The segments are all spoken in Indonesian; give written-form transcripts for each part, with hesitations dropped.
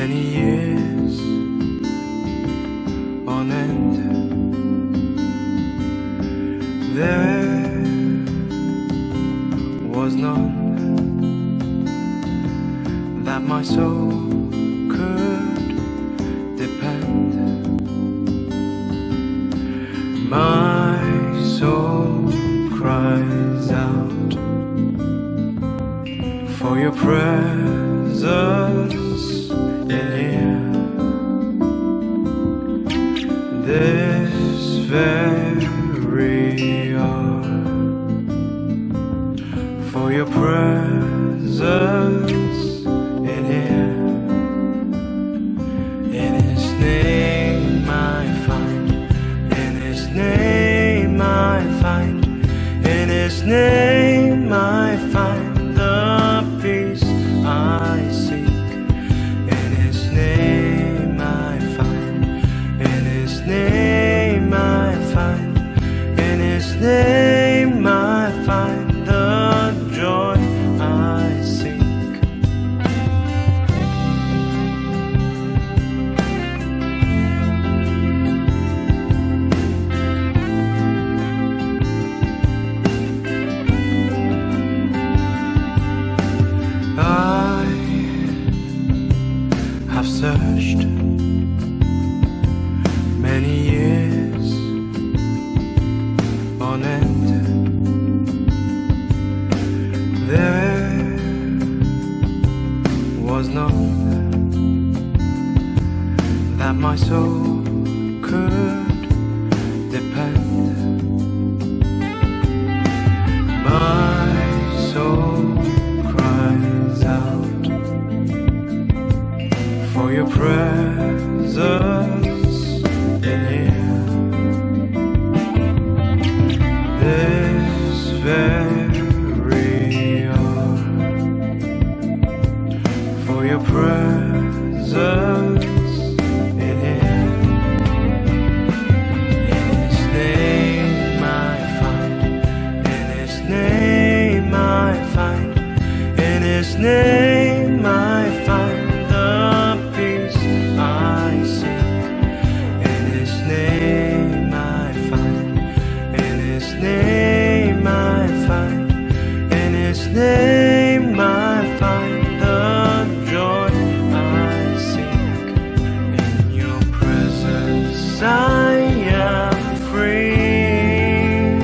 many years on end. There was none that my soul could depend. My soul cries out for your presence in here. This very hour, for your presence in here. In His name I find, in His name I find, in His name I find the peace I seek. In His name I find, in His name I find, in His name I find the joy I seek. I have searched many years on end. There was none that my soul could depend. My soul cries out for your presence in here. This very hour, for your presence in here. In His name I find, in His name I find, in His name I find the peace I seek. In His name I find, in His name I find, in His name I find the joy I seek. In your presence I am free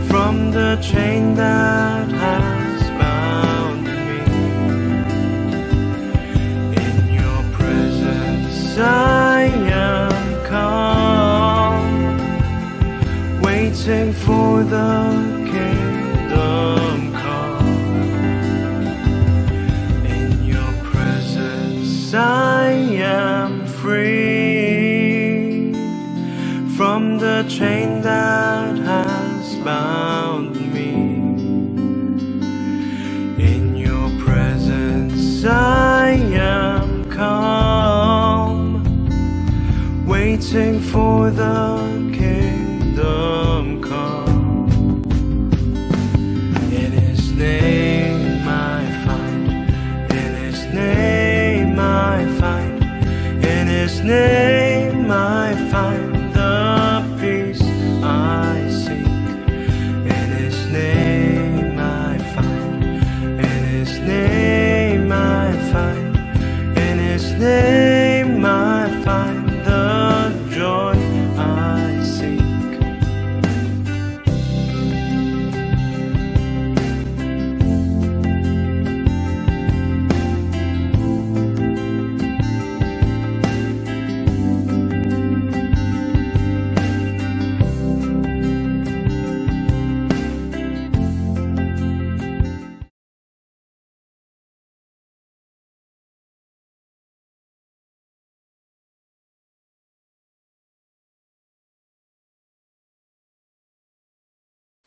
from the chain that has bound me. In your presence I am calm, waiting for the kingdom come. In your presence I am free from the chain that has bound me. In your presence I am calm, waiting for the kingdom come. In His name I find, in His name I find, in His name I find the peace I seek. In His name I find, in His name I find, in His name I find the joy I seek.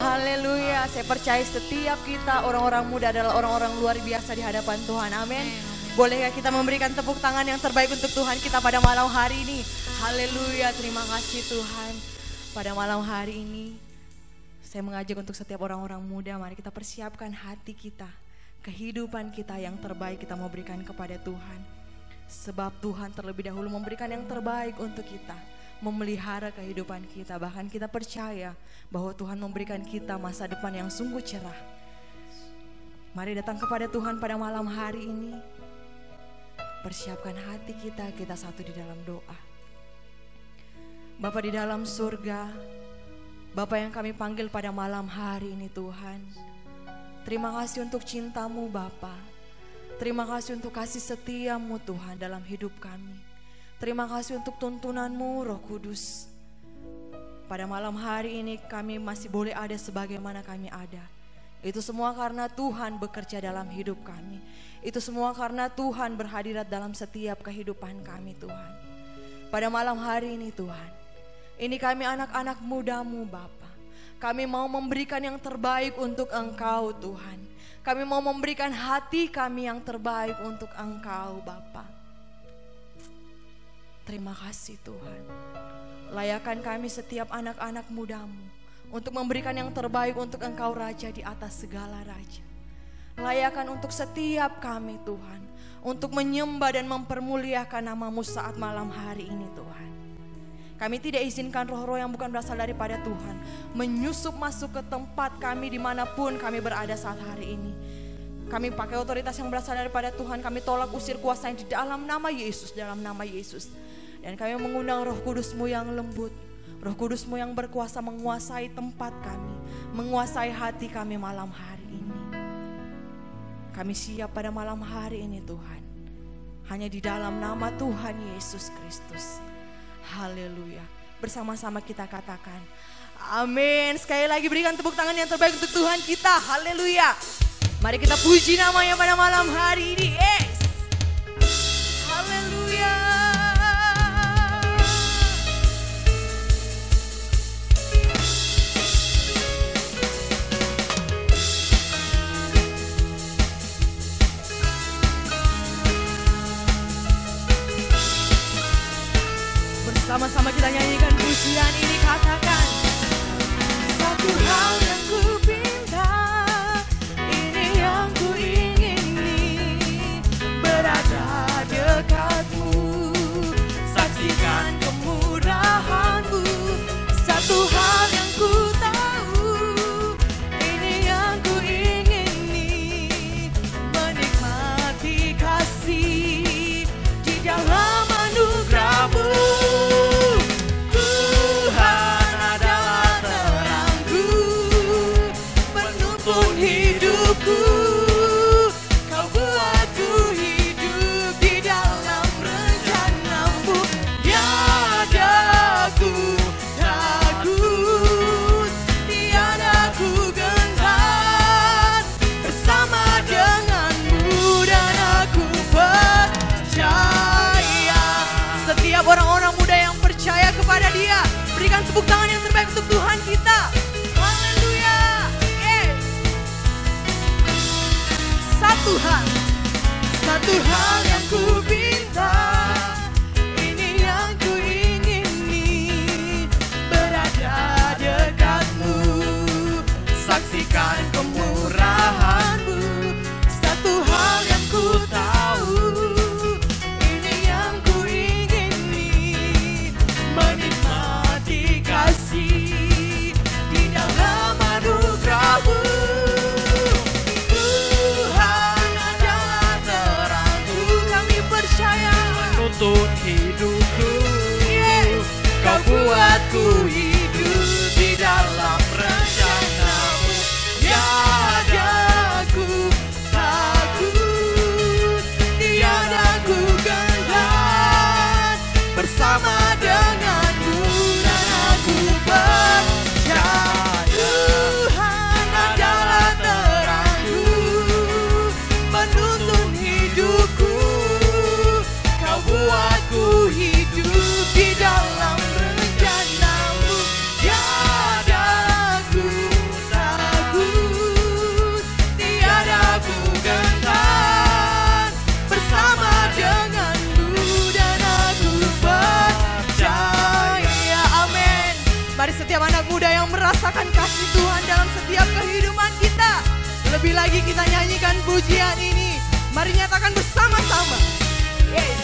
Haleluya, saya percaya setiap kita orang-orang muda adalah orang-orang luar biasa di hadapan Tuhan, amin. Bolehkah kita memberikan tepuk tangan yang terbaik untuk Tuhan kita pada malam hari ini. Haleluya, terima kasih Tuhan. Pada malam hari ini saya mengajak untuk setiap orang-orang muda, mari kita persiapkan hati kita, kehidupan kita yang terbaik kita mau berikan kepada Tuhan. Sebab Tuhan terlebih dahulu memberikan yang terbaik untuk kita, memelihara kehidupan kita. Bahkan kita percaya bahwa Tuhan memberikan kita masa depan yang sungguh cerah. Mari datang kepada Tuhan pada malam hari ini. Persiapkan hati kita, kita satu di dalam doa. Bapa di dalam surga, Bapa yang kami panggil pada malam hari ini Tuhan. Terima kasih untuk cinta-Mu Bapa. Terima kasih untuk kasih setia-Mu Tuhan dalam hidup kami. Terima kasih untuk tuntunan-Mu Roh Kudus. Pada malam hari ini kami masih boleh ada sebagaimana kami ada. Itu semua karena Tuhan bekerja dalam hidup kami. Itu semua karena Tuhan berhadirat dalam setiap kehidupan kami Tuhan. Pada malam hari ini Tuhan, ini kami anak-anak muda-Mu Bapa. Kami mau memberikan yang terbaik untuk Engkau Tuhan. Kami mau memberikan hati kami yang terbaik untuk Engkau Bapa. Terima kasih Tuhan. Layakan kami setiap anak-anak muda-Mu untuk memberikan yang terbaik untuk Engkau Raja di atas segala raja. Layakan untuk setiap kami Tuhan, untuk menyembah dan mempermuliakan nama-Mu saat malam hari ini Tuhan. Kami tidak izinkan roh-roh yang bukan berasal daripada Tuhan menyusup masuk ke tempat kami dimanapun kami berada saat hari ini. Kami pakai otoritas yang berasal daripada Tuhan. Kami tolak usir kuasa yang di dalam nama Yesus, dalam nama Yesus. Dan kami mengundang Roh Kudus-Mu yang lembut, Roh Kudus-Mu yang berkuasa menguasai tempat kami, menguasai hati kami malam hari ini. Kami siap pada malam hari ini Tuhan, hanya di dalam nama Tuhan Yesus Kristus. Haleluya. Bersama-sama kita katakan amin. Sekali lagi berikan tepuk tangan yang terbaik untuk Tuhan kita. Haleluya. Mari kita puji namanya pada malam hari ini. Yes. Haleluya. Sama-sama kita nyanyikan pujian ini, katakan satu hal yang ku pinta, ini yang ku ingini, berada dekatmu, saksikan kemurahanmu. Satu hal yang ku tahu, ini yang ku ingini, menikmati kasih di dalam anugerah-Mu. Orang-orang muda yang percaya kepada Dia, berikan tepuk tangan yang terbaik untuk Tuhan kita. Haleluya. Yes. Satu hal yang ku pinta, ini yang ku ingini, berada dekatmu, saksikan kemurahan-Mu. Satu hal yang ku tahu, kasih di dalam anugerah-Mu. Tuhan adalah terang-Ku, kami percaya menuntun hidupku. Yes. Kau buatku hidup di dalam rencana-Mu. Tiada ku takut, tiada ku gentar, bersama dengan-Mu. Tuhan adalah terang-Ku, menuntun hidupku. Kau buatku hidup di dalam rencana-Mu. Tiada ku takut, tiada ku gentar, bersama dengan-Mu dan aku percaya. Amin. Mari setiap anak muda yang merasakan kasih Tuhan dalam setiap kehidupan kita, lebih lagi kita nyanyikan pujian ini. Mari nyatakan bersama-sama. Yes.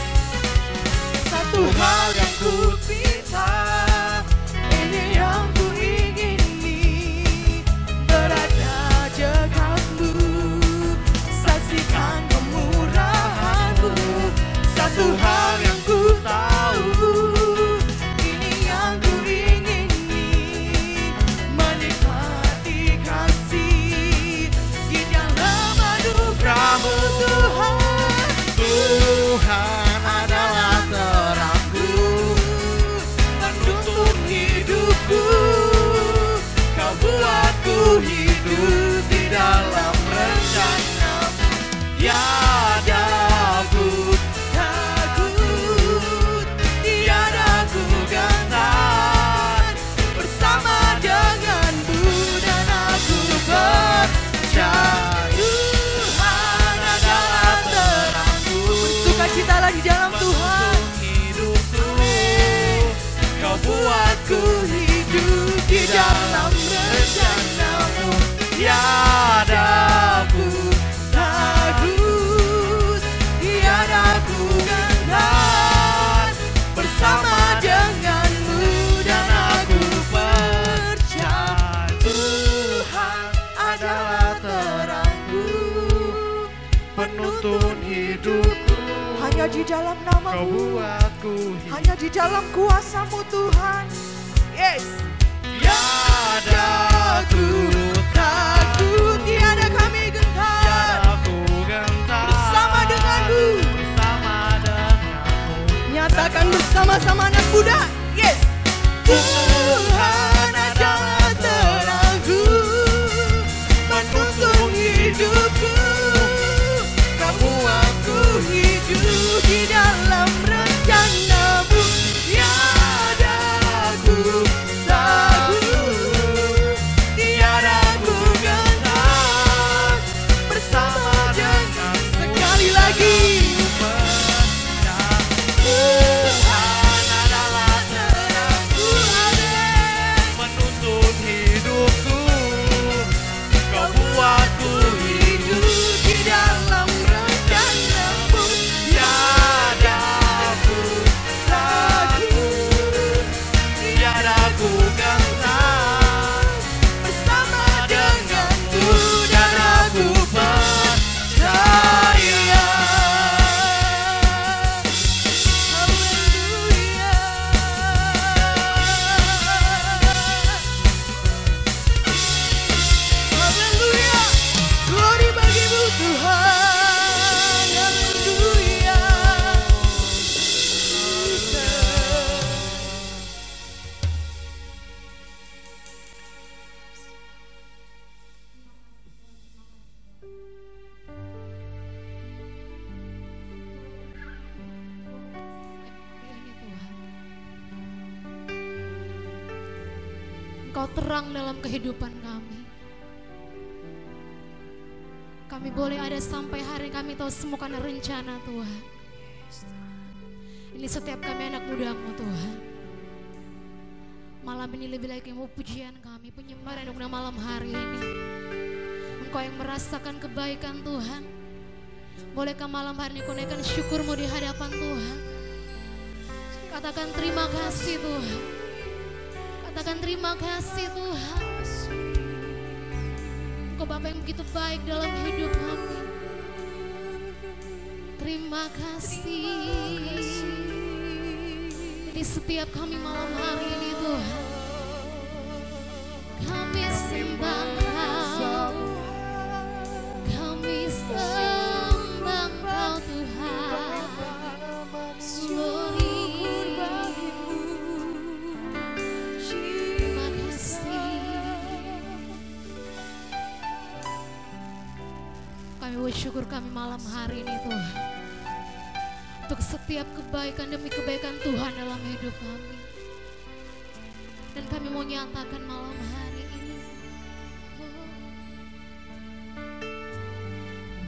bergembira di dalam Tuhan. Hidupku, kau buatku hidup di dalam rencanamu. Tiada ku takut, tiada ku gentar bersama denganmu, dan aku percaya Tuhan adalah terangku, penuntun hidupku. Hanya di dalam nama-Mu, Kau buatku hidup. hanya di dalam kuasa-Mu Tuhan. Yes. Tiada ku Takut, tiada kami gentar. tiada ku gentar Bersama denganmu. bersama denganmu. Nyatakan bersama-sama anak muda. Yes. Tuhan adalah terangku, penuntun hidupku. Kau buatku hidup di dalam rencana-Mu. Tiada ku takut, tiada ku gentar bersama dengan. Sekali lagi. Tuhan adalah terangku, Amin. menuntun hidupku. Kau buatku hidup Di dalam rencana-Mu. tiada ku takut, tiada ku gentar Bersama denganmu, dan aku percaya. Haleluya. Glory bagi-Mu Tuhan. Haleluya. ini Tuhan. Engkau terang dalam kehidupan kami. Kami boleh ada sampai hari kami tahu semua karena rencana Tuhan. Ini setiap kami anak muda-Mu Tuhan. Malam ini lebih lagi mau pujian kami, penyembahan untuk malam hari ini. Engkau yang merasakan kebaikan Tuhan. Bolehkah malam hari ini kau naikkan syukur-Mu di hadapan Tuhan. Katakan terima kasih Tuhan. Katakan terima kasih Tuhan. Engkau Bapa yang begitu baik dalam hidup kami. Terima kasih. Di setiap kami malam hari ini Tuhan, kami sembah Kau, kami sembah Kau Tuhan. Glory. Terima kasih. Kami bersyukur kami malam hari ini Tuhan, untuk setiap kebaikan demi kebaikan Tuhan dalam hidup kami. Dan kami mau nyatakan malam hari ini,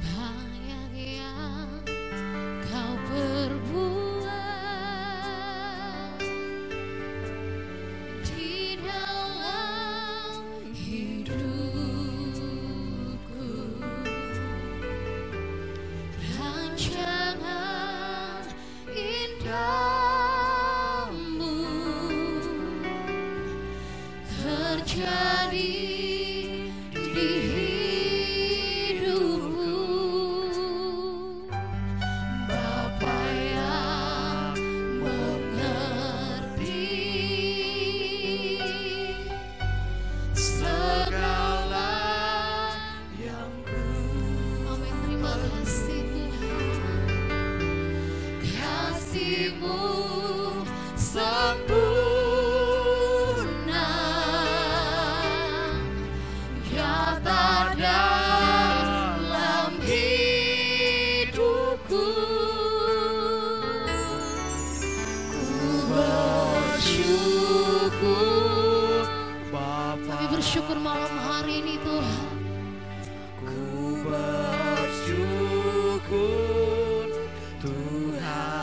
banyak yang Kau perbuat di dalam hidupku. Rancangan indahmu terjadi di hidupku. Bapa yang mengerti segala yang ku. Amin. Terima kasih Tuhan. Kasih-Mu sempurna, nyata dalam hidupku. Ku bersyukur. Kami bersyukur malam hari ini Tuhan. Ku bersyukur Tuhan.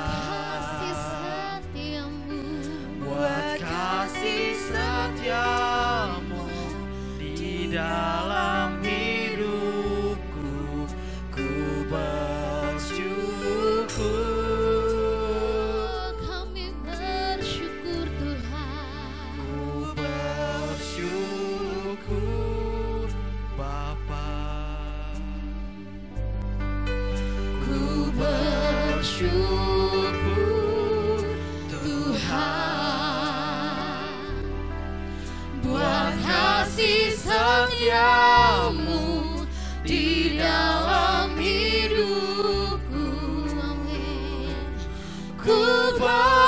ku bersyukur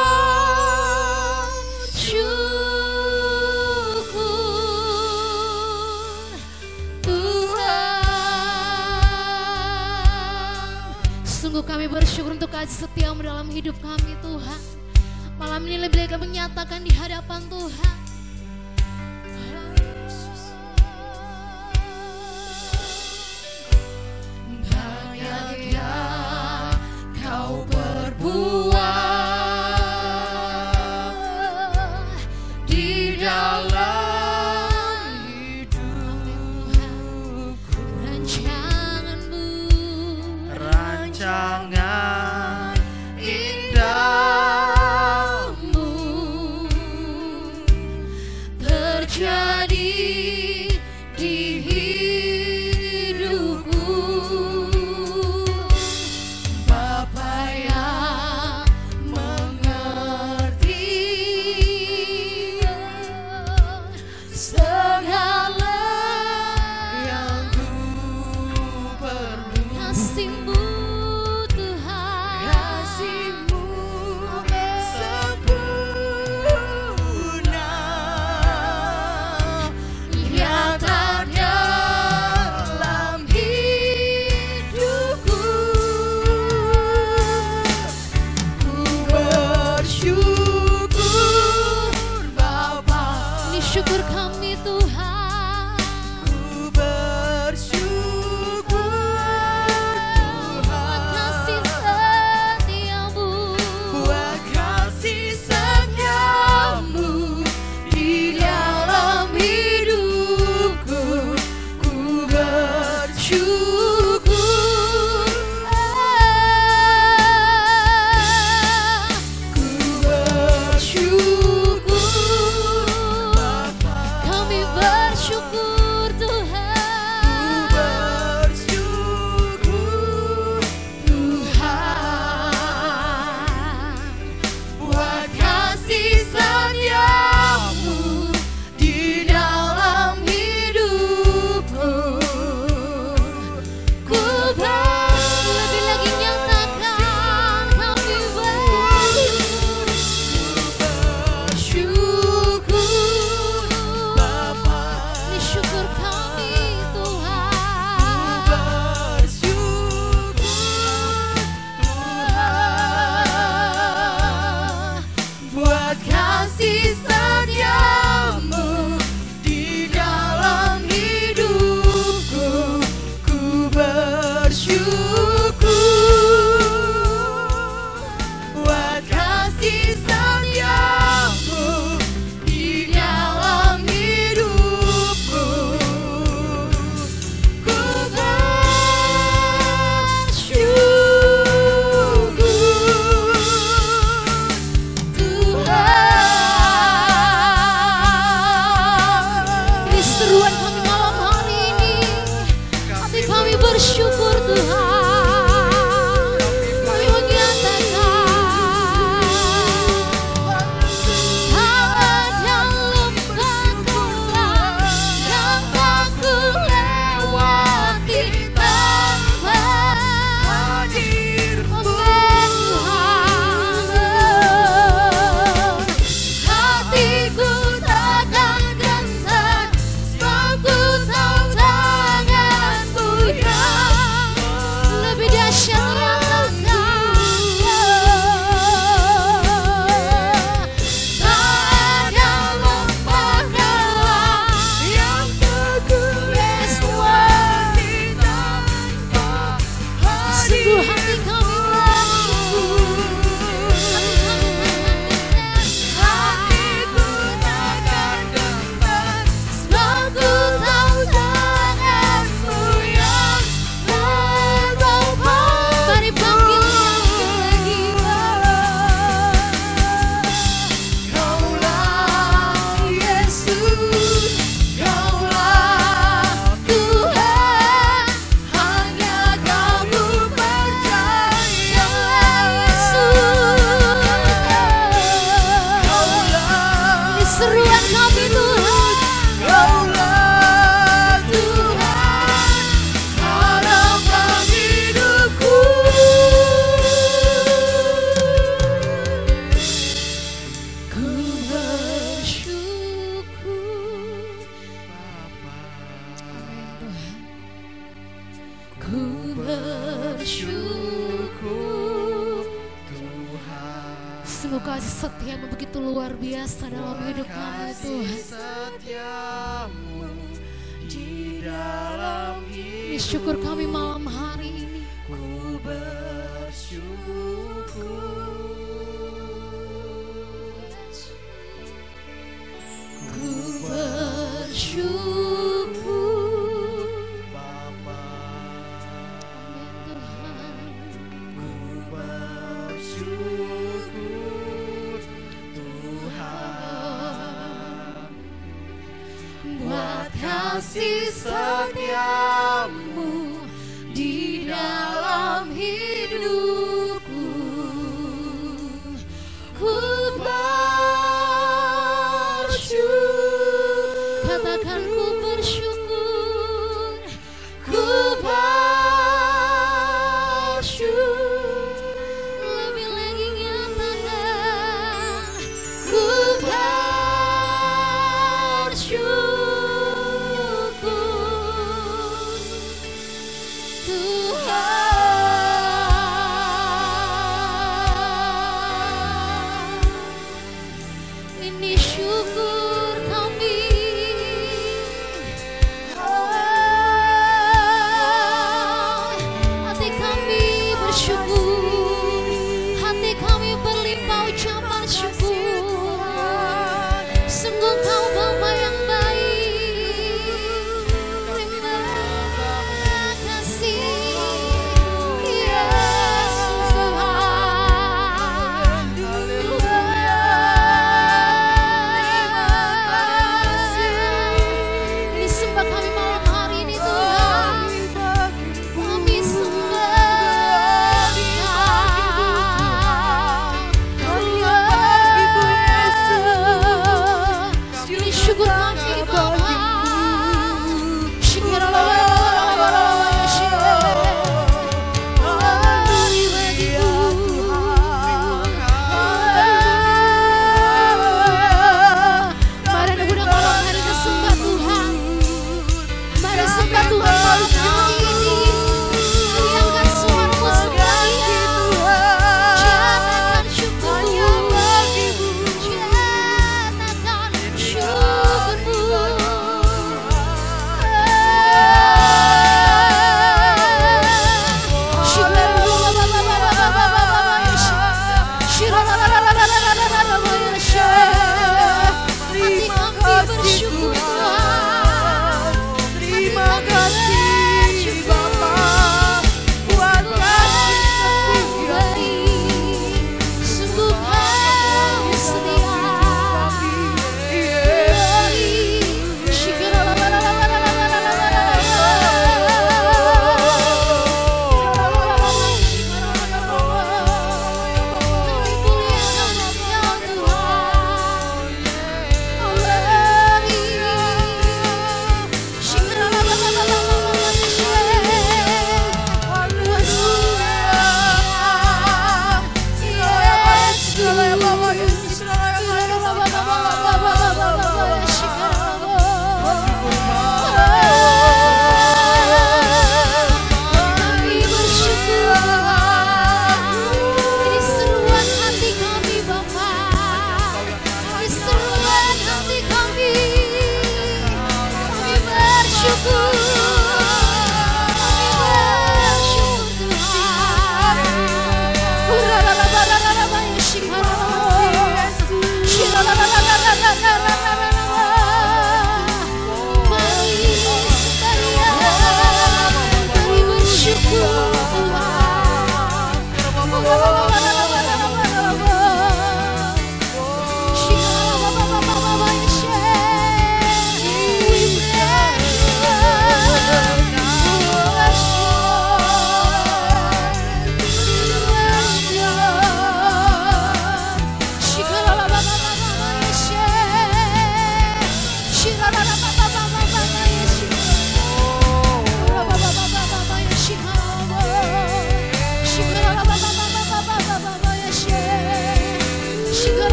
Tuhan. Sungguh kami bersyukur untuk kasih setiamu dalam hidup kami Tuhan. Malam ini lebih lagi menyatakan di hadapan Tuhan. Banyak yang kau perbuat di dalam hidupku. Rancanganmu, rancangan indahmu Sungguh kasih setiamu begitu luar biasa dalam hidup kami Tuhan. Setiamu di dalam Ini syukur kami malam hari ini. ku bersyukur. Ku bersyukur Bapa, Amin Tuhan. ku bersyukur Tuhan Buat kasih setiamu di dalam hidupku. Ku bersyukur, katakan ku bersyukur, ku bersyukur, lebih lagi nyatakan ku bersyukur.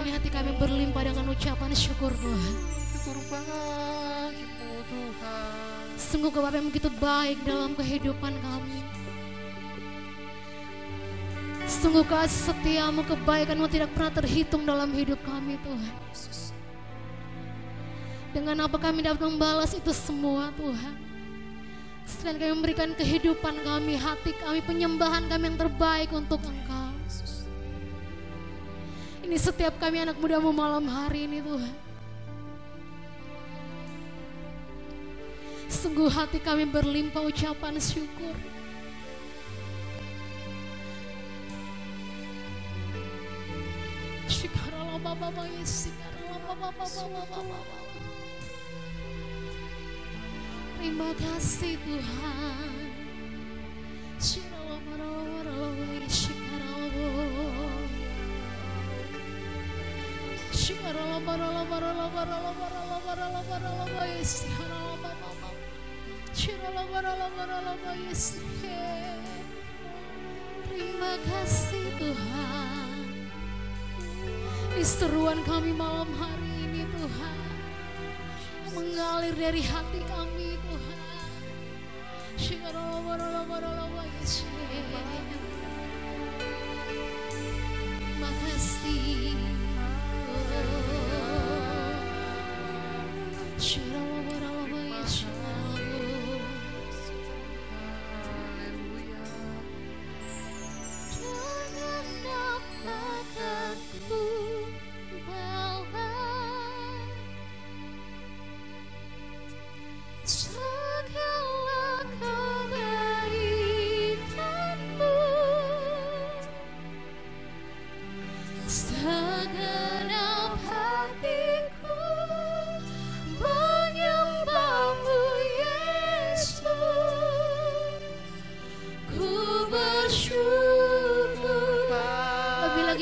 hari ini hati kami berlimpah dengan ucapan syukur Tuhan. Syukur bagimu Tuhan. Sungguh Kau Bapa yang begitu baik dalam kehidupan kami. Sungguh kasih setiamu, kebaikanmu tidak pernah terhitung dalam hidup kami Tuhan. Dengan apa kami dapat membalas itu semua Tuhan. Selain kami memberikan kehidupan kami, hati kami, penyembahan kami yang terbaik untuk Engkau. Ini setiap kami anak mudamu malam hari ini Tuhan. Sungguh hati kami berlimpah ucapan syukur. Terima kasih Tuhan. Terima kasih Tuhan. Di seruan kami malam hari ini Tuhan, mengalir dari hati kami Tuhan. Terima kasih.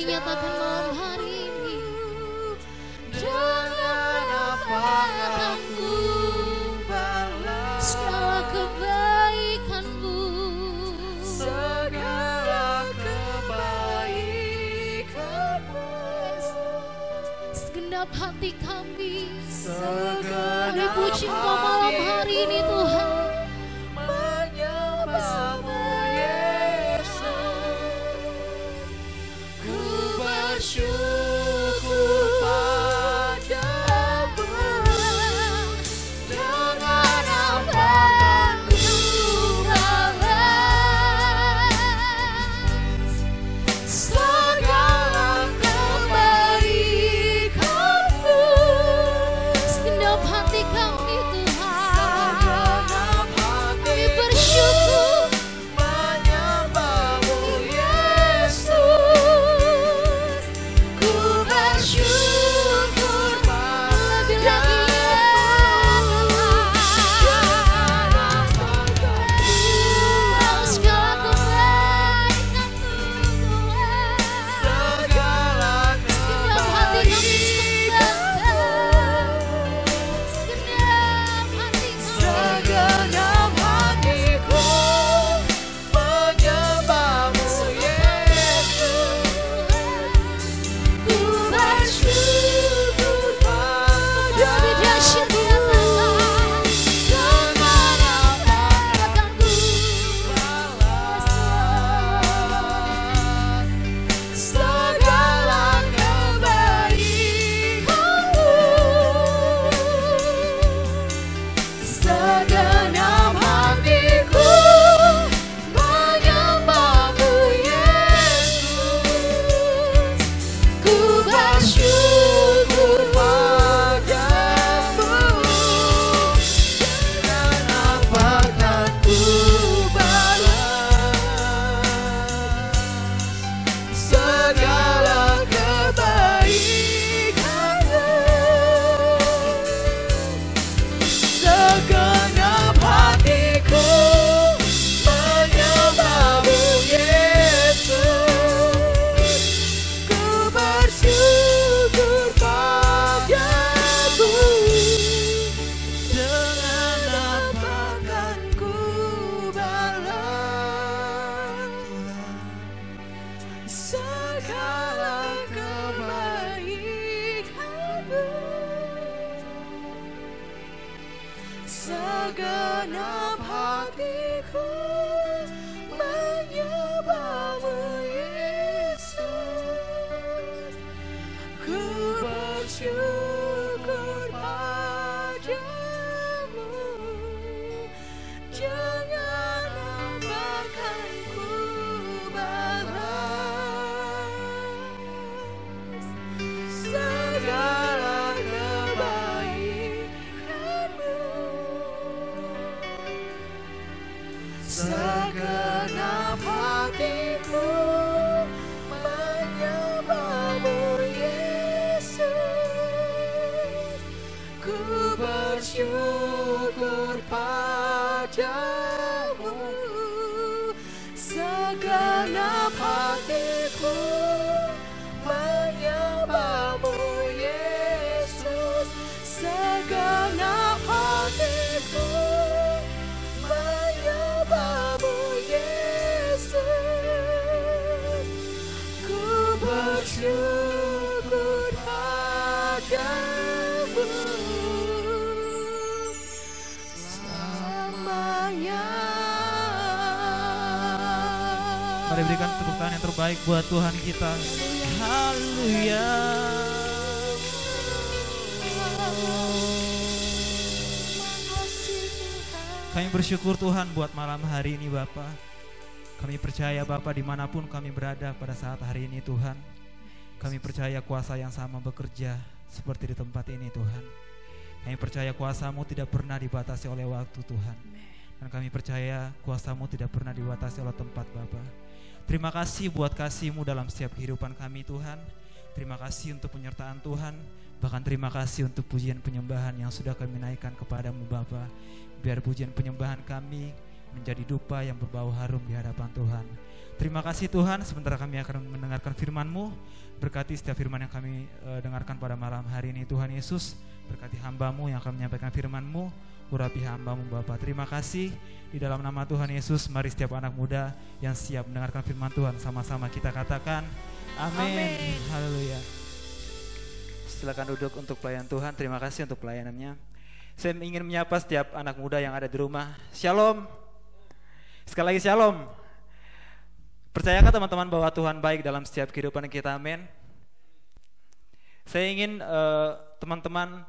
Nyatakan malam hari ini, jangan apa aku balas segala kebaikanmu, segala kebaikanmu, segenap hati kami, segenap kami puji Engkau malam hari ini Tuhan. Menyembahmu bersyukur padamu, dengan apa aku balas segala kebaikanmu, Segenap hati kami Tuhan, segenap hati kami bersyukur. menyembahmu Yesus. Bersyukur Lebih lagi segala kebaikanmu Tuhan. segala Segenap hati kami segenap hati kami, segenap hatiku menyembahmu Yesus. Ku bersyukur segenap hatiku menyembahmu Yesus. Ku bersyukur padamu, jangan lambatkan ku balas segala kebaikanmu. Segenap hatiku menyembahmu Yesus. Ku bersyukur padamu, segenap hatiku menyembahmu Yesus. Segenap hatiku menyembahmu Yesus. Ku bersyukur padamu selamanya. Mari berikan tepuk tangan yang terbaik buat Tuhan kita. Haleluya. Kami bersyukur Tuhan buat malam hari ini Bapa. Kami percaya Bapa dimanapun kami berada pada saat hari ini Tuhan. Kami percaya kuasa yang sama bekerja seperti di tempat ini Tuhan. Kami percaya kuasa-Mu tidak pernah dibatasi oleh waktu Tuhan. Dan kami percaya kuasa-Mu tidak pernah dibatasi oleh tempat Bapa. Terima kasih buat kasih-Mu dalam setiap kehidupan kami Tuhan. Terima kasih untuk penyertaan Tuhan. Bahkan terima kasih untuk pujian penyembahan yang sudah kami naikkan kepadamu Bapa. Biar pujian penyembahan kami menjadi dupa yang berbau harum di hadapan Tuhan. Terima kasih Tuhan, sebentar kami akan mendengarkan firman-Mu. Berkati setiap firman yang kami dengarkan pada malam hari ini Tuhan Yesus. Berkati hamba-Mu yang akan menyampaikan firman-Mu. Urapi hamba-Mu Bapa. Terima kasih di dalam nama Tuhan Yesus. Mari setiap anak muda yang siap mendengarkan firman Tuhan, sama-sama kita katakan amin. Haleluya. Silakan duduk untuk pelayan Tuhan. Terima kasih untuk pelayanannya. Saya ingin menyapa setiap anak muda yang ada di rumah. Shalom. Sekali lagi shalom. Percayakah teman-teman bahwa Tuhan baik dalam setiap kehidupan kita? Amin. Saya ingin teman-teman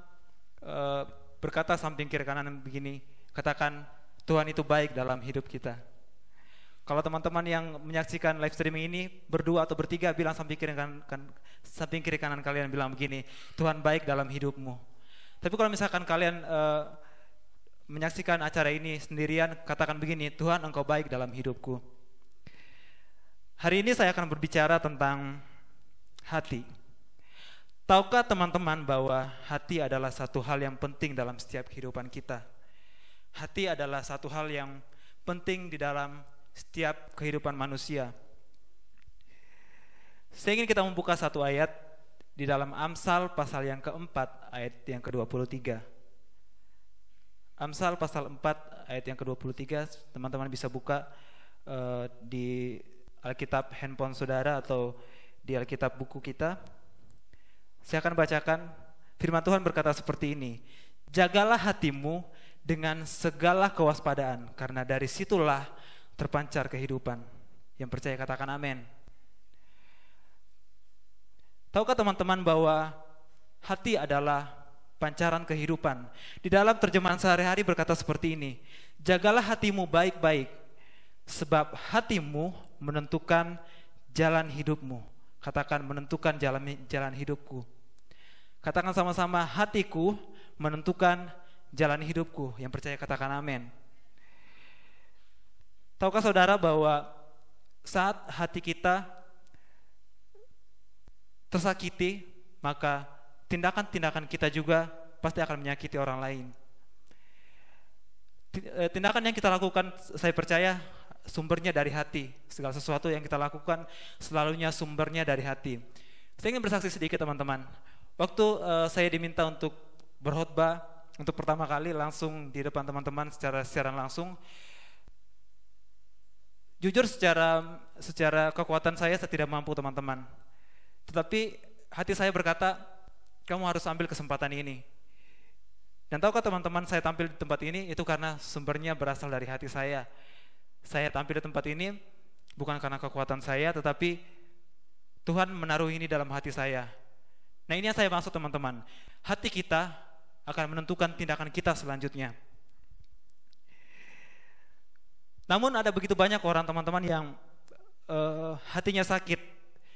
berkata samping kiri kanan begini. Katakan Tuhan itu baik dalam hidup kita. Kalau teman-teman yang menyaksikan live streaming ini berdua atau bertiga, bilang samping kiri kanan kalian bilang begini, Tuhan baik dalam hidupmu. Tapi kalau misalkan kalian menyaksikan acara ini sendirian, katakan begini, Tuhan Engkau baik dalam hidupku. Hari ini saya akan berbicara tentang hati. Tahukah teman-teman bahwa hati adalah satu hal yang penting dalam setiap kehidupan kita? Hati adalah satu hal yang penting di dalam setiap kehidupan manusia. Saya ingin kita membuka satu ayat di dalam Amsal pasal yang keempat ayat yang ke-23. Amsal pasal 4 ayat yang ke-23, teman-teman bisa buka di Alkitab handphone saudara atau di Alkitab buku kita. Saya akan bacakan. Firman Tuhan berkata seperti ini, jagalah hatimu dengan segala kewaspadaan, karena dari situlah terpancar kehidupan. Yang percaya katakan amin. Tahukah teman-teman bahwa hati adalah pancaran kehidupan? Di dalam terjemahan sehari-hari berkata seperti ini, jagalah hatimu baik-baik, sebab hatimu menentukan jalan hidupmu. Katakan menentukan jalan hidupku. Katakan sama-sama, hatiku menentukan jalan hidupku. Yang percaya katakan amin. Tahukah saudara bahwa saat hati kita tersakiti, maka tindakan-tindakan kita juga pasti akan menyakiti orang lain. Tindakan yang kita lakukan, saya percaya sumbernya dari hati. Segala sesuatu yang kita lakukan selalunya sumbernya dari hati. Saya ingin bersaksi sedikit teman-teman. Waktu saya diminta untuk berkhotbah untuk pertama kali langsung di depan teman-teman secara langsung, jujur secara kekuatan saya tidak mampu teman-teman. Tetapi hati saya berkata, kamu harus ambil kesempatan ini. Dan tahukah teman-teman, saya tampil di tempat ini itu karena sumbernya berasal dari hati saya. Saya tampil di tempat ini bukan karena kekuatan saya, tetapi Tuhan menaruh ini dalam hati saya. Nah, ini yang saya maksud teman-teman. Hati kita akan menentukan tindakan kita selanjutnya. Namun ada begitu banyak orang teman-teman yang hatinya sakit.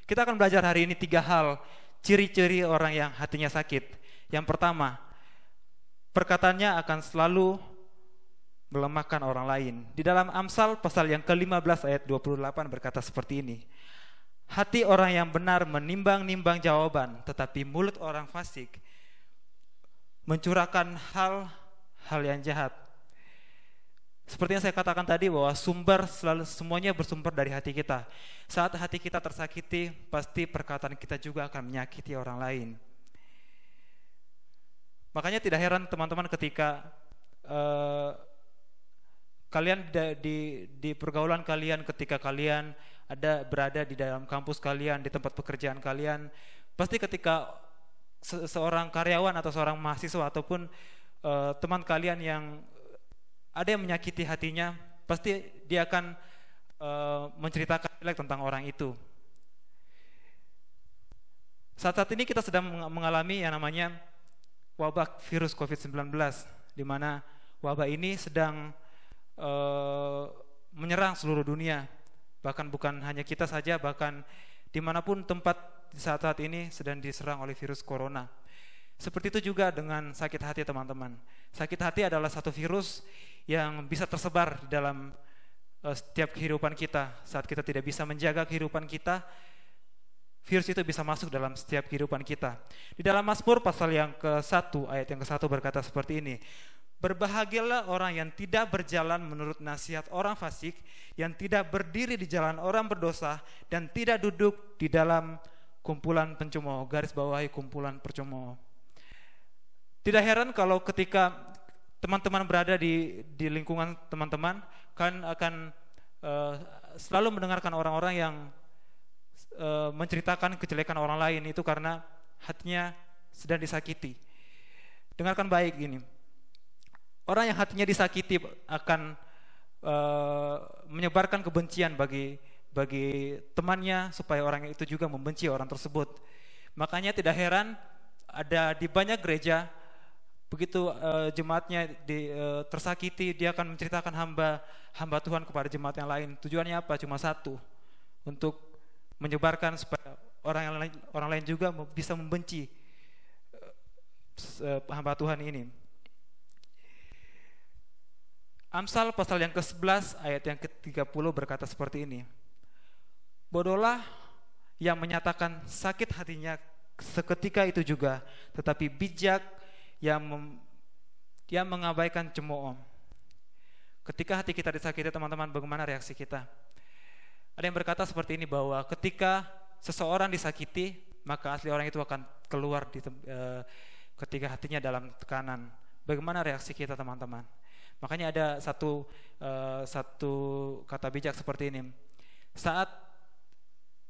Kita akan belajar hari ini 3 hal ciri-ciri orang yang hatinya sakit. Yang pertama, perkataannya akan selalu melemahkan orang lain. Di dalam Amsal pasal yang ke-15 ayat 28 berkata seperti ini. Hati orang yang benar menimbang-nimbang jawaban, tetapi mulut orang fasik mencurahkan hal yang jahat. Seperti yang saya katakan tadi, bahwa semuanya bersumber dari hati kita. Saat hati kita tersakiti, pasti perkataan kita juga akan menyakiti orang lain. Makanya tidak heran teman-teman ketika kalian di pergaulan kalian, ketika kalian berada di dalam kampus kalian, di tempat pekerjaan kalian, pasti ketika seorang karyawan atau seorang mahasiswa ataupun teman kalian yang ada yang menyakiti hatinya, pasti dia akan menceritakan tentang orang itu. Saat ini kita sedang mengalami yang namanya wabah virus COVID-19, di mana wabah ini sedang menyerang seluruh dunia. Bahkan bukan hanya kita saja, bahkan dimanapun tempat di saat ini sedang diserang oleh virus corona. Seperti itu juga dengan sakit hati teman-teman. Sakit hati adalah satu virus yang bisa tersebar di dalam setiap kehidupan kita. Saat kita tidak bisa menjaga kehidupan kita, virus itu bisa masuk dalam setiap kehidupan kita. Di dalam Mazmur pasal yang ke-1 ayat yang ke-1 berkata seperti ini. Berbahagialah orang yang tidak berjalan menurut nasihat orang fasik, yang tidak berdiri di jalan orang berdosa, dan tidak duduk di dalam kumpulan pencemooh. Garis bawahi kumpulan pencemooh. Tidak heran kalau ketika teman-teman berada di lingkungan teman-teman, kan akan selalu mendengarkan orang-orang yang menceritakan kejelekan orang lain, itu karena hatinya sedang disakiti. Dengarkan baik ini. Orang yang hatinya disakiti akan menyebarkan kebencian bagi temannya, supaya orang itu juga membenci orang tersebut. Makanya tidak heran ada di banyak gereja, begitu jemaatnya tersakiti, dia akan menceritakan hamba Tuhan kepada jemaat yang lain. Tujuannya apa? Cuma satu, untuk menyebarkan supaya orang lain juga bisa membenci hamba Tuhan ini. Amsal pasal yang ke-11 ayat yang ke-30 berkata seperti ini. Bodohlah yang menyatakan sakit hatinya seketika itu juga, tetapi bijak yang mengabaikan cemooh. Ketika hati kita disakiti teman-teman, bagaimana reaksi kita? Ada yang berkata seperti ini, bahwa ketika seseorang disakiti, maka asli orang itu akan keluar ketika hatinya dalam tekanan. Bagaimana reaksi kita teman-teman? Makanya ada satu kata bijak seperti ini. Saat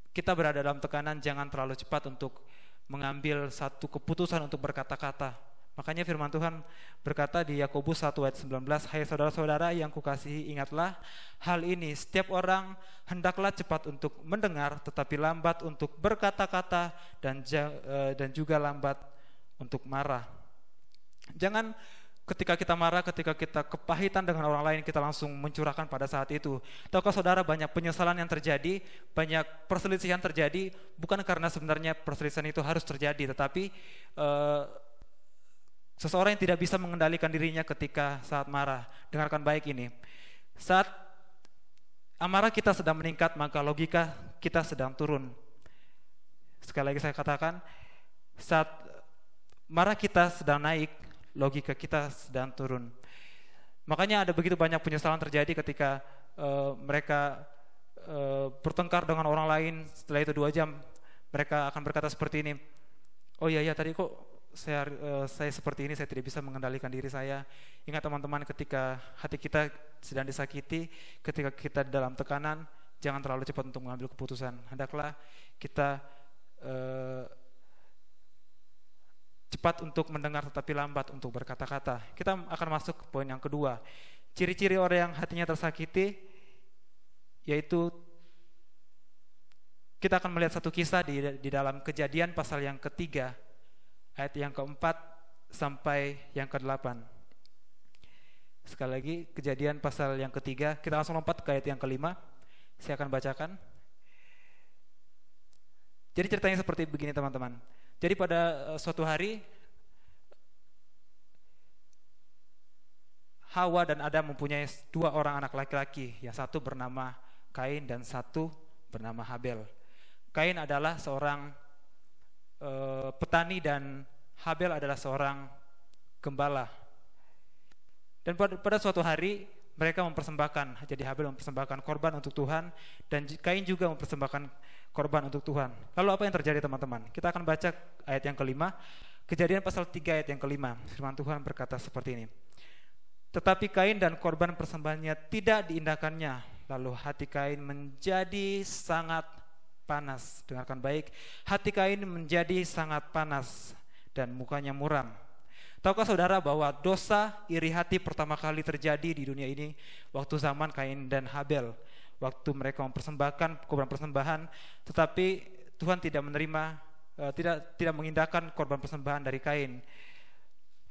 kita berada dalam tekanan, jangan terlalu cepat untuk mengambil satu keputusan untuk berkata-kata. Makanya firman Tuhan berkata di Yakobus 1 ayat 19, hai saudara-saudara yang kukasihi, ingatlah hal ini, setiap orang hendaklah cepat untuk mendengar, tetapi lambat untuk berkata-kata, dan juga lambat untuk marah. Jangan ketika kita marah, ketika kita kepahitan dengan orang lain, kita langsung mencurahkan pada saat itu. Tahukah saudara, banyak penyesalan yang terjadi, banyak perselisihan terjadi, bukan karena sebenarnya perselisihan itu harus terjadi, tetapi seseorang yang tidak bisa mengendalikan dirinya ketika saat marah. Dengarkan baik ini. Saat amarah kita sedang meningkat, maka logika kita sedang turun. Sekali lagi saya katakan, saat marah kita sedang naik, logika kita sedang turun. Makanya ada begitu banyak penyesalan terjadi ketika mereka bertengkar dengan orang lain. Setelah itu 2 jam mereka akan berkata seperti ini, oh iya tadi kok saya seperti ini, saya tidak bisa mengendalikan diri saya. Ingat teman-teman, ketika hati kita sedang disakiti, ketika kita dalam tekanan, jangan terlalu cepat untuk mengambil keputusan. Hendaklah kita cepat cepat untuk mendengar tetapi lambat untuk berkata-kata. Kita akan masuk ke poin yang kedua. Ciri-ciri orang yang hatinya tersakiti, yaitu kita akan melihat satu kisah di dalam Kejadian pasal yang ketiga, ayat yang keempat sampai yang ke-8. Sekali lagi, Kejadian pasal yang ketiga, kita langsung lompat ke ayat yang ke-5. Saya akan bacakan. Jadi ceritanya seperti begini teman-teman. Jadi pada suatu hari Hawa dan Adam mempunyai 2 orang anak laki-laki, yang satu bernama Kain dan satu bernama Habel. Kain adalah seorang petani dan Habel adalah seorang gembala. Dan pada suatu hari mereka mempersembahkan, jadi Habel mempersembahkan korban untuk Tuhan dan Kain juga mempersembahkan korban untuk Tuhan. Lalu apa yang terjadi teman-teman? Kita akan baca ayat yang ke-5, Kejadian pasal 3 ayat yang ke-5. Firman Tuhan berkata seperti ini. Tetapi Kain dan korban persembahannya tidak diindahkannya. Lalu hati Kain menjadi sangat panas. Dengarkan baik. Hati Kain menjadi sangat panas dan mukanya muram. Tahukah saudara bahwa dosa iri hati pertama kali terjadi di dunia ini waktu zaman Kain dan Habel. Waktu mereka mempersembahkan korban persembahan, tetapi Tuhan tidak menerima, tidak mengindahkan korban persembahan dari Kain.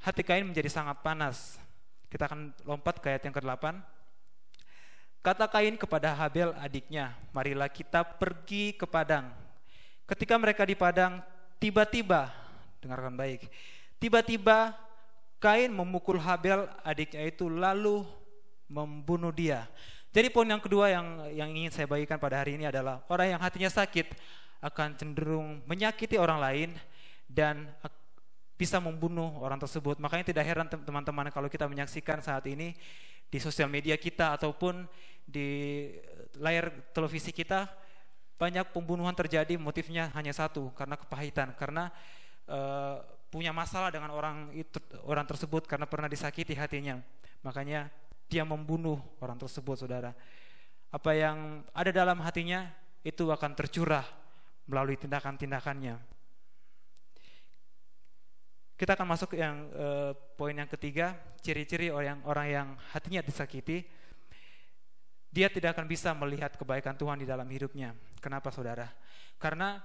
Hati Kain menjadi sangat panas. Kita akan lompat ke ayat yang ke-8. Kata Kain kepada Habel adiknya, marilah kita pergi ke padang. Ketika mereka di padang, tiba-tiba, dengarkan baik, tiba-tiba Kain memukul Habel adiknya itu lalu membunuh dia. Jadi poin yang kedua yang ingin saya bagikan pada hari ini adalah orang yang hatinya sakit akan cenderung menyakiti orang lain dan bisa membunuh orang tersebut. Makanya tidak heran teman-teman kalau kita menyaksikan saat ini di sosial media kita ataupun di layar televisi kita banyak pembunuhan terjadi, motifnya hanya satu, karena kepahitan, karena punya masalah dengan orang tersebut karena pernah disakiti hatinya. Makanya dia membunuh orang tersebut, saudara. Apa yang ada dalam hatinya itu akan tercurah melalui tindakan-tindakannya. Kita akan masuk ke poin yang ketiga, ciri-ciri orang yang hatinya disakiti. Dia tidak akan bisa melihat kebaikan Tuhan di dalam hidupnya. Kenapa saudara? Karena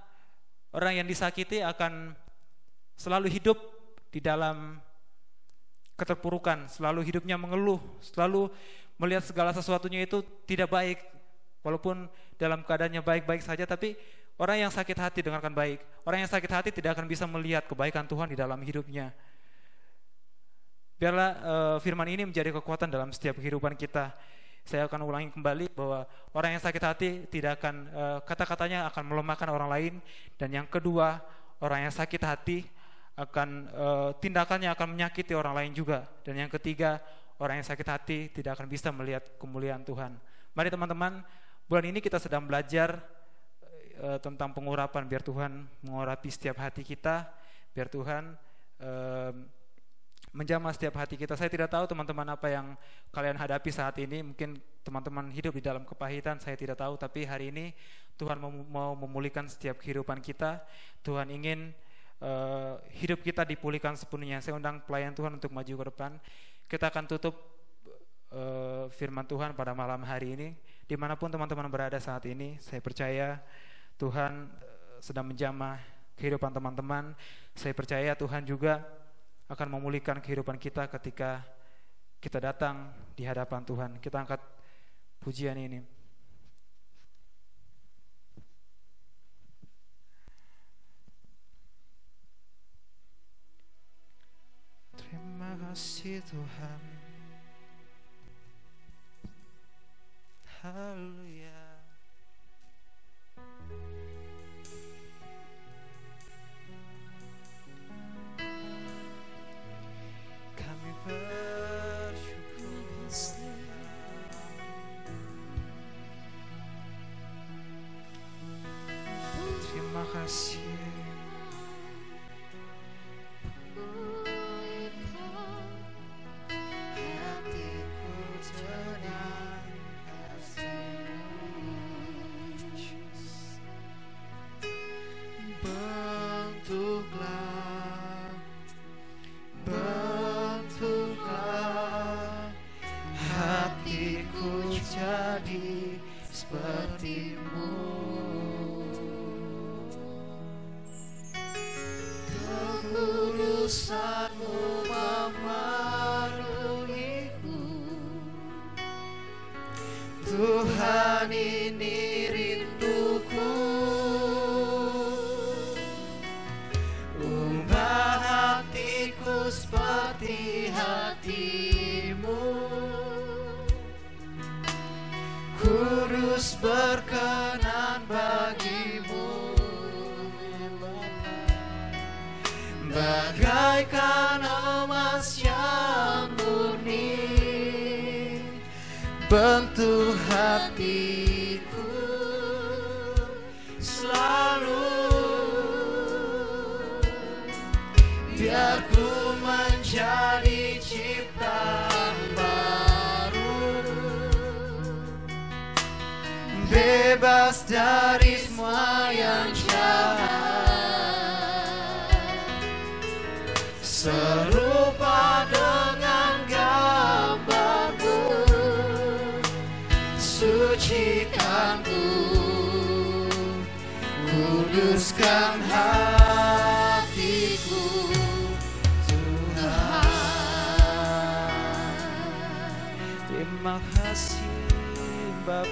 orang yang disakiti akan selalu hidup di dalam keterpurukan, selalu hidupnya mengeluh, selalu melihat segala sesuatunya itu tidak baik. Walaupun dalam keadaannya baik-baik saja, tapi orang yang sakit hati, dengarkan baik, orang yang sakit hati tidak akan bisa melihat kebaikan Tuhan di dalam hidupnya. Biarlah firman ini menjadi kekuatan dalam setiap kehidupan kita. Saya akan ulangi kembali bahwa orang yang sakit hati tidak akan, kata-katanya akan melemahkan orang lain. Dan yang kedua, orang yang sakit hati akan tindakannya akan menyakiti orang lain juga. Dan yang ketiga, orang yang sakit hati tidak akan bisa melihat kemuliaan Tuhan. Mari teman-teman, bulan ini kita sedang belajar tentang pengurapan, biar Tuhan mengurapi setiap hati kita, biar Tuhan menjamah setiap hati kita. Saya tidak tahu teman-teman apa yang kalian hadapi saat ini. Mungkin teman-teman hidup di dalam kepahitan, saya tidak tahu. Tapi hari ini Tuhan mau memulihkan setiap kehidupan kita. Tuhan ingin hidup kita dipulihkan sepenuhnya. Saya undang pelayan Tuhan untuk maju ke depan. Kita akan tutup firman Tuhan pada malam hari ini. Dimanapun teman-teman berada saat ini, saya percaya Tuhan sedang menjamah kehidupan teman-teman. Saya percaya Tuhan juga akan memulihkan kehidupan kita ketika kita datang di hadapan Tuhan. Kita angkat pujian ini. Terima kasih Tuhan. Haleluya. Kami bersyukur. Terima kasih. Hatiku tenang kasih-Mu. kekudusanmu memenuhiku. Tuhan, ini rinduku, ubah hatiku seperti hatimu. Kudus berkenan bagimu, bagaikan emas yang murni, bentuk hatiku selalu. Biar ku menjadi ciptaan baru, bebas dari semua yang jahat, serupa dengan gambarmu. Sucikanku, kuduskan hatiku, Tuhan. Terima kasih Bapa.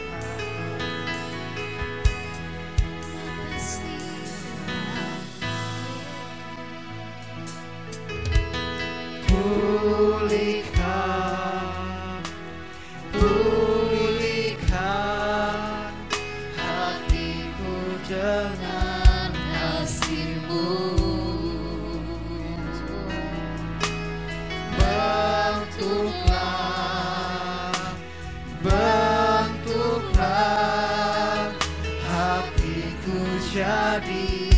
Pulihkan, pulihkan hatiku dengan kasih-Mu. Bentuklah, bentuklah hatiku jadi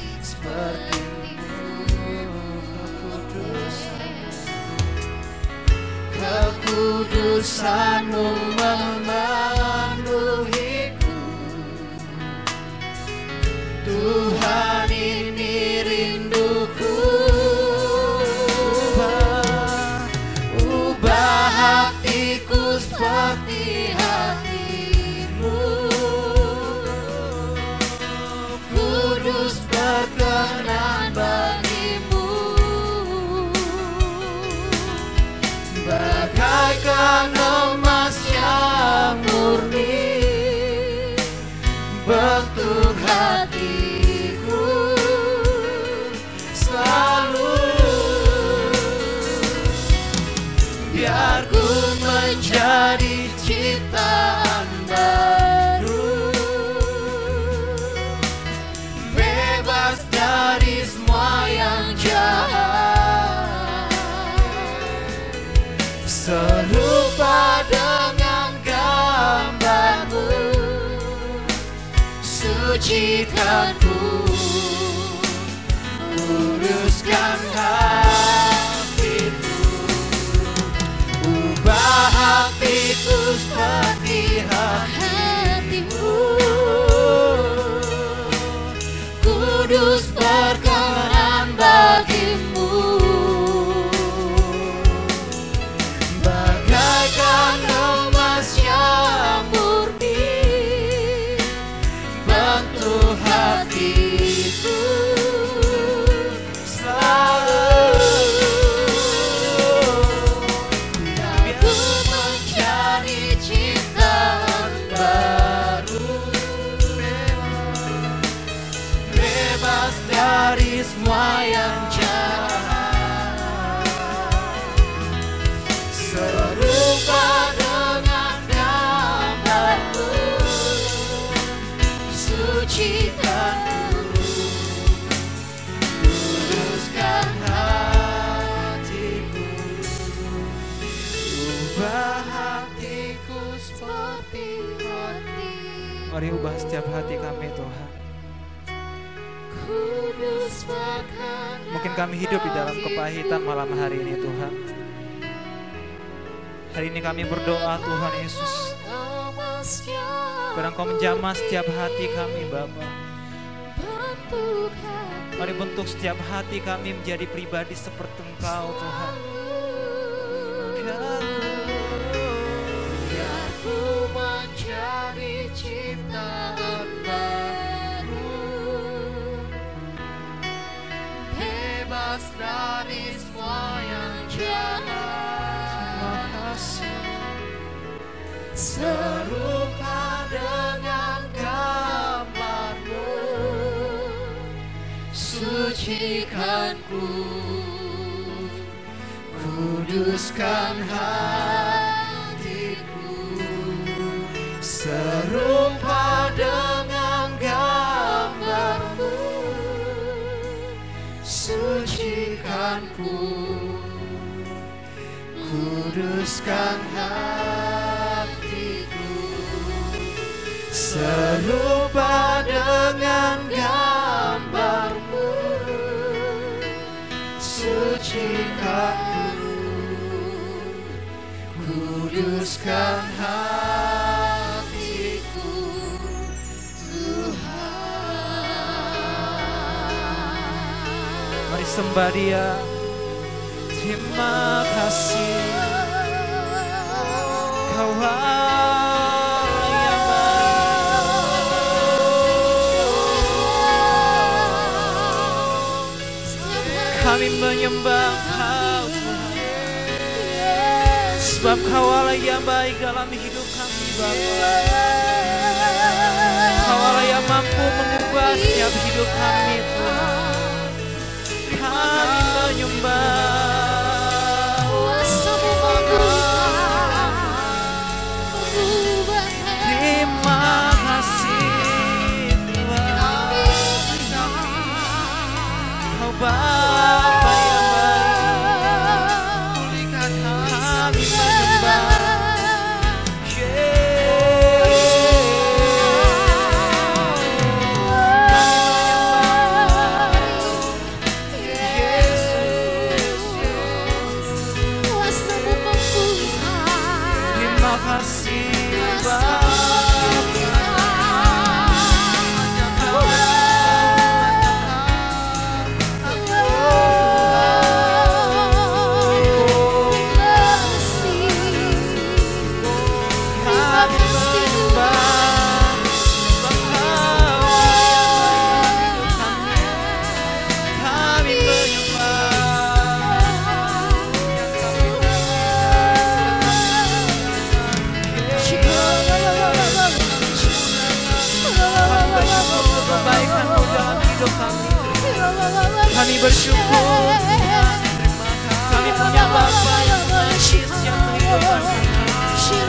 kekudusanmu memenuhiku. Tuhan, ini rinduku, ubah hatiku seperti hatimu. Kudus berkenan bagimu, bagaikan emas yang murni, bentuk hatiku selalu. Biar ku menjadi ciptaan baru, bebas dari semua yang jahat, serupa dengan gambarmu. Sucikanku, kuduskan hatiku, ubah hatiku seperti hatimu. Kudus berkenan bagimu, bagaikan emas yang murni, bentuk hatiku selalu. Biar ku menjadi ciptaan baru, bebas dari semua yang jahat, serupa dengan gambarmu. Sucikanku, kuduskan hatiku, ubah hatiku seperti hatimu. Mari ubah setiap hati kami Tuhan. Mungkin kami hidup di dalam kepahitan malam hari ini Tuhan. Hari ini kami berdoa Tuhan Yesus, biar Engkau menjamah setiap hati kami Bapa. Mari bentuk setiap hati kami menjadi pribadi seperti Engkau Tuhan. Biar ku menjadi ciptaan baru, bebas bebas dari semua yang jahat. Terima kasih. Serupa dengan gambar-Mu, sucikanku, kuduskan hatiku. Serupa dengan gambar-Mu, sucikanku, kuduskan hatiku. Serupa dengan gambar-Mu, sucikanku, kuduskan hatiku, Tuhan. Mari sembah Dia. Terima kasih. Kau Allah yang baik. Kami menyembah Kau Tuhan, sebab Kau Allah yang baik dalam hidup kami Bapa. Kau Allah yang mampu mengubah setiap hidup kami Tuhan. Kami menyembah. Terima kasih Tuhan. Kau Bapa yang baik. Kami menyembah. Terima kasih Bapa. Kami bersyukur Tuhan. Kami punya Bapa yang mengasihi setiap kehidupan kami. Terima kasih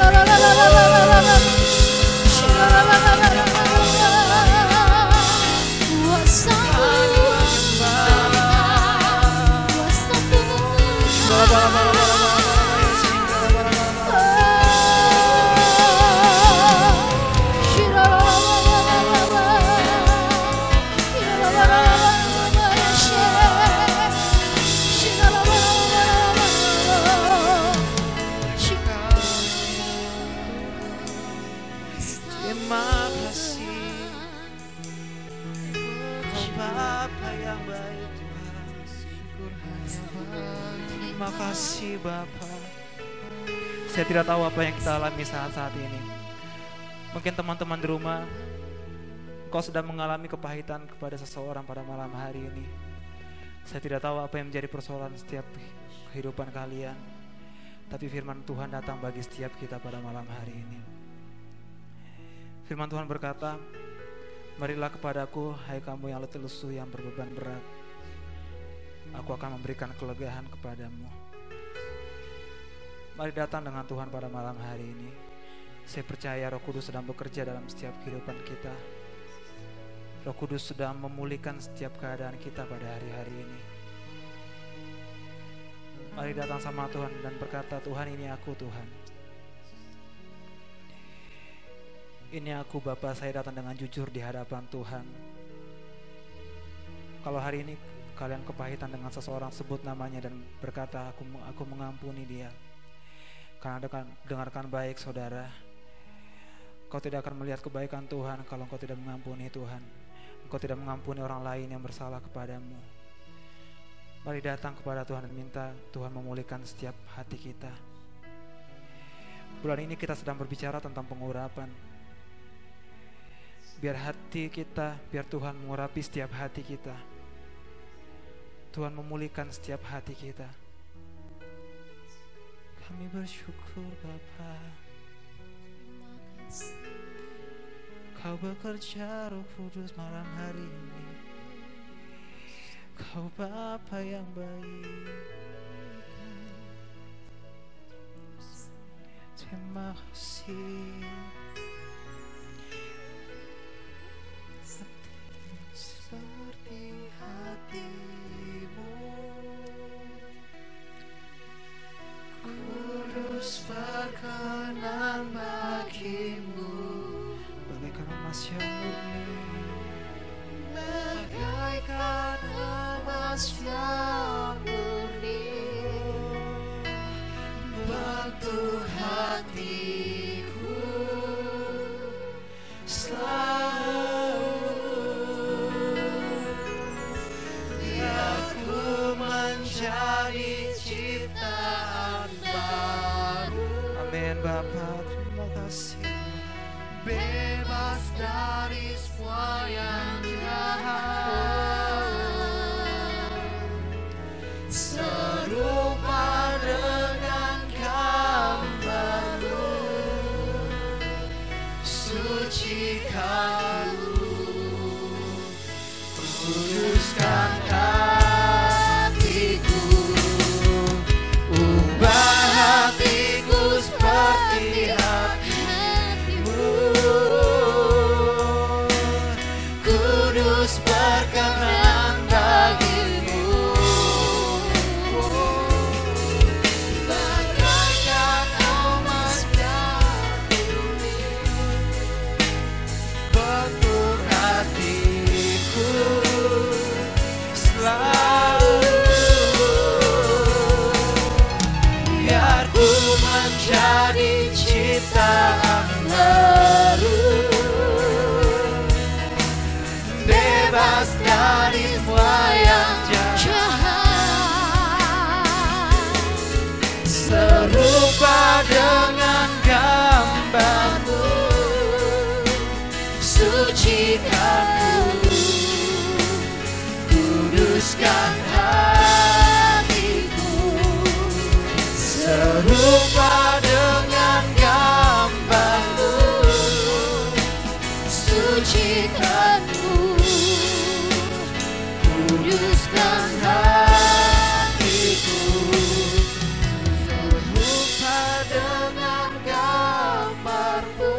Kau Bapa yang baik Tuhan. Terima kasih Bapa. Saya tidak tahu apa yang kita alami saat-saat ini. Mungkin teman-teman di rumah, kau sedang mengalami kepahitan kepada seseorang pada malam hari ini. Saya tidak tahu apa yang menjadi persoalan setiap kehidupan kalian, tapi firman Tuhan datang bagi setiap kita pada malam hari ini. Firman Tuhan berkata, marilah kepadaku, hai kamu yang letih lesu yang berbeban berat. Aku akan memberikan kelegaan kepadamu. Mari datang dengan Tuhan pada malam hari ini. Saya percaya Roh Kudus sedang bekerja dalam setiap kehidupan kita. Roh Kudus sedang memulihkan setiap keadaan kita pada hari-hari ini. Mari datang sama Tuhan dan berkata, Tuhan ini aku Tuhan. Ini aku Bapa, saya datang dengan jujur di hadapan Tuhan. Kalau hari ini kalian kepahitan dengan seseorang, sebut namanya dan berkata, aku mengampuni dia. Karena dengarkan baik saudara, kau tidak akan melihat kebaikan Tuhan kalau kau tidak mengampuni Tuhan. Engkau tidak mengampuni orang lain yang bersalah kepadamu. Mari datang kepada Tuhan dan minta Tuhan memulihkan setiap hati kita. Bulan ini kita sedang berbicara tentang pengurapan. Biar hati kita, biar Tuhan mengurapi setiap hati kita. Tuhan memulihkan setiap hati kita. Kami bersyukur Bapa. Kau bekerja Roh Kudus malam hari ini. Kau Bapa yang baik. Terima kasih. Seperti hatimu, Kudus berkenan bagimu, bagaikan emas yang murni, bagaikan emas yang murni, bantu hatiku selalu, biar ku menjadi ciptaan baru. amin Bapa, terima kasih. Bebas dari semua yang jahat, serupa dengan gambar-Mu, sucikan ku, kuduskan hatiku, ubah hatiku seperti Kudus berkenan bagimu, bagaikan emas yang murni, bentuk hatiku selalu, biar ku menjadi ciptaan baru, bebas dari semua yang jahat, serupa dengan gambar-Mu, sucikan ku, kuduskan hatiku, serupa dengan gambar-Mu, sucikan ku, kuduskan hatiku, serupa dengan gambar-Mu,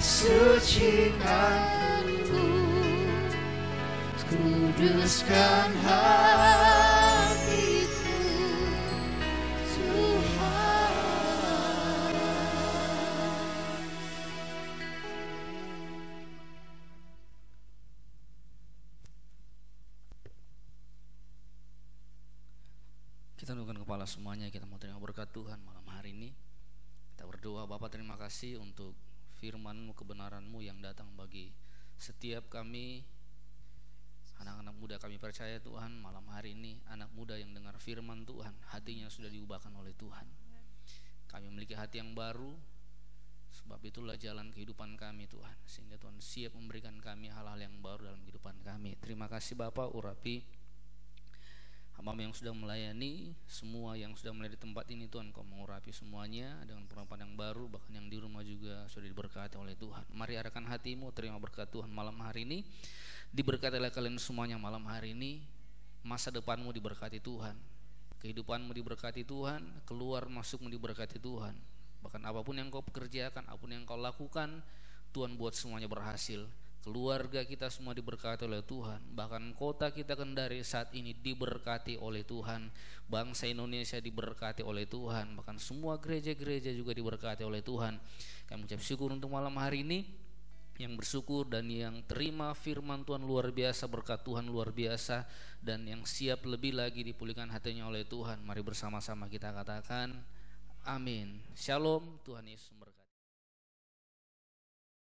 sucikan ku, kuduskan hatiku, Tuhan. Kita tundukkan kepala semuanya, kita mau terima berkat Tuhan malam hari ini. Kita berdoa, Bapa terima kasih untuk firman-Mu, kebenaran-Mu yang datang bagi setiap kami, anak-anak muda. Kami percaya Tuhan malam hari ini anak muda yang dengar firman Tuhan, hatinya sudah diubahkan oleh Tuhan. Kami memiliki hati yang baru, sebab itulah jalan kehidupan kami Tuhan, sehingga Tuhan siap memberikan kami hal-hal yang baru dalam kehidupan kami. Terima kasih Bapa, urapi hamba yang sudah melayani, semua yang sudah mulai di tempat ini Tuhan, Kau mengurapi semuanya dengan penerapan yang baru, bahkan yang di rumah juga sudah diberkati oleh Tuhan. Mari arahkan hatimu, terima berkat Tuhan malam hari ini. Diberkati oleh kalian semuanya malam hari ini. Masa depanmu diberkati Tuhan, kehidupanmu diberkati Tuhan, keluar masukmu diberkati Tuhan. Bahkan apapun yang kau pekerjakan, apapun yang kau lakukan, Tuhan buat semuanya berhasil. Keluarga kita semua diberkati oleh Tuhan. Bahkan kota kita Kendari saat ini diberkati oleh Tuhan. Bangsa Indonesia diberkati oleh Tuhan. Bahkan semua gereja-gereja juga diberkati oleh Tuhan. Kami ucap syukur untuk malam hari ini. Yang bersyukur dan yang terima firman Tuhan luar biasa, berkat Tuhan luar biasa, dan yang siap lebih lagi dipulihkan hatinya oleh Tuhan. Mari bersama-sama kita katakan amin. Shalom, Tuhan Yesus memberkati.